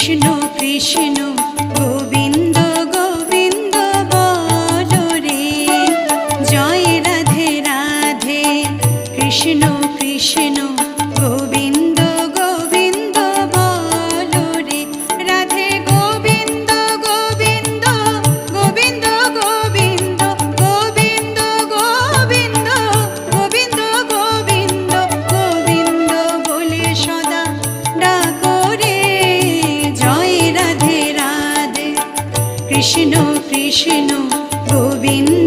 কৃষ্ণ কৃষ্ণ গোবিন্দ গোবিন্দ বলো রে, জয় রাধে রাধে কৃষ্ণ কৃষ্ণ গোবিন্দ গোবিন্দ বলো রে, রাধে গোবিন্দ গোবিন্দ গোবিন্দ গোবিন্দ গোবিন্দ গোবিন্দ গোবিন্দ গোবিন্দ গোবিন্দ বলে সদা ডাকো রে, জয় রাধে রাধে কৃষ্ণ কৃষ্ণ গোবিন্দ